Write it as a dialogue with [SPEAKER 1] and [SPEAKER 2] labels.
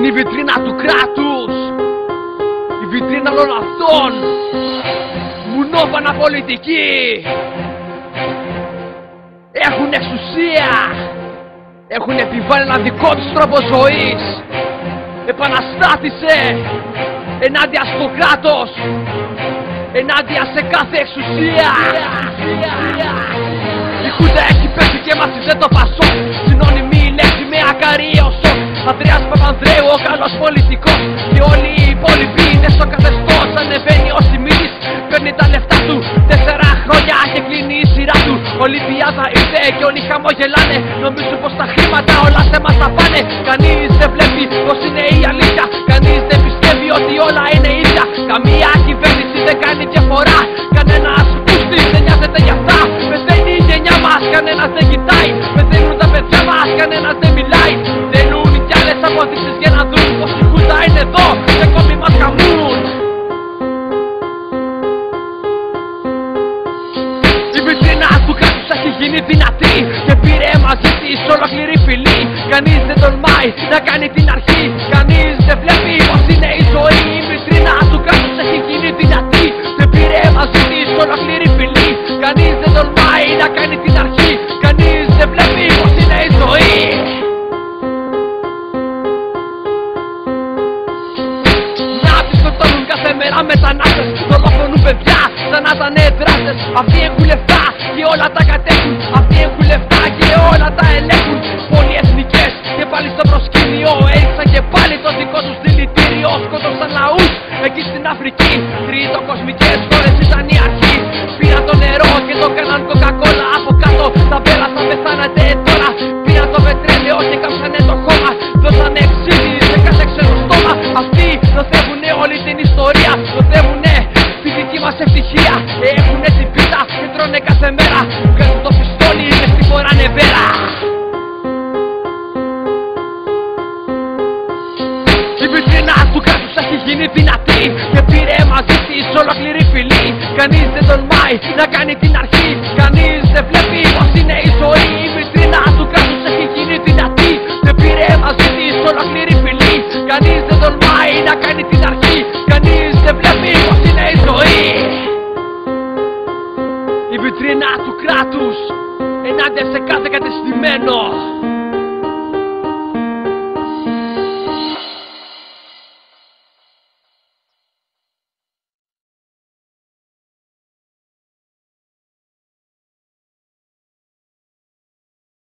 [SPEAKER 1] Είναι η βιτρίνα του κράτους, η βιτρίνα όλων αυτών, μουνόπανα πολιτικοί. Έχουν εξουσία, έχουν επιβάλει ένα δικό τους τρόπο ζωής. Επαναστάτησε ενάντια στο κράτος, ενάντια σε κάθε εξουσία. Η Χούντα έχει πέσει και μασιζέ το Πασόκ, συνώνυμη λέξη με ακαρίωσο. Ανδρέας Παπανδρέου, ο καλός πολιτικός, και όλοι οι υπόλοιποι είναι στο καθεστώς. Ανεβαίνει ο Σιμίδης, παίρνει τα λεφτά του, 4 χρόνια και κλείνει η σειρά του. Ολυμπιάδα ήρθε και όλοι χαμογελάνε, νομίζουν πως τα χρήματα όλα σε μας τα πάνε. Κανείς δεν βλέπει πως είναι η αλήθεια, κανείς δεν πιστεύει ότι όλα είναι ίδια. Καμία κυβέρνηση δεν κάνει διαφορά, κανένας πούστης δεν νοιάζεται για αυτά. Πεθαίνει η γενιά μας, κανένας δεν κοιτάει, πεθαίνουν τα παιδιά μας, κανένας δεν μιλάει. Θέλουν κι άλλες αποδείξεις για να δουν πως η Χούντα είναι εδώ και ακόμη μας χαμούν. Η βιτρίνα του κράτους έχει γίνει δυνατή και πήρε μαζί της ολόκληρη φυλή. Κανείς δεν τολμάει να κάνει την αρχή, κανείς δεν βλέπει πως είναι η ζωή. Η βιτρίνα του κράτους έχει γίνει δυνατή και πήρε μαζί της ολόκληρη φυλή. Κανείς δεν τολμάει να κάνει την αρχή, κανείς δεν βλέπει πως είναι η ζωή. Να τις σκοτώνουν κάθε μέρα μετανάστες, δολοφονούν παιδιά σαν να ήταν δράστες. Αυτοί έχουν λεφτά και όλα τα κατέχουν, αυτοί έχουν λεφτά και όλα τα ελέγχουν. Πολυεθνικές και πάλι στο προσκήνιο έριξαν και πάλι το δικό τους δηλητήριο. Σκότωσαν λαούς εκεί στην Αφρική, τριτοκοσμικές χώρες ήταν η αρχή. Πήραν το νερό και το κάναν κοκακόλα, από κάτω τα μπέλα θα πεθάνατε τώρα. Πήραν το πετρέλαιο και κάψανε το χώμα, δώσανε ξύδι σε κάθε ξένο στόμα. Αυτοί νοθεύουνε όλη την ιστορία, νοθεύουνε τη δική μας ευτυχία. Έχουνε την πίτα και τρώνε κάθε μέρα, βγάζουν το πιστόλι και στη φοράνε βέρα. Η βιτρίνα του κράτους έχει γίνει δυνατή και πήρε μαζί της ολόκληρη φυλή. Κανείς δεν τολμάει να κάνει την αρχή, κανείς δεν βλέπει πως είναι η ζωή. Η βιτρίνα του κράτους έχει γίνει δυνατή και πήρε μαζί της ολόκληρη φυλή. Κανείς δεν τολμάει να κάνει την αρχή, κανείς δεν βλέπει πως είναι η ζωή. Η βιτρίνα του κράτους ενάντια σε κάθε κατεστημένο.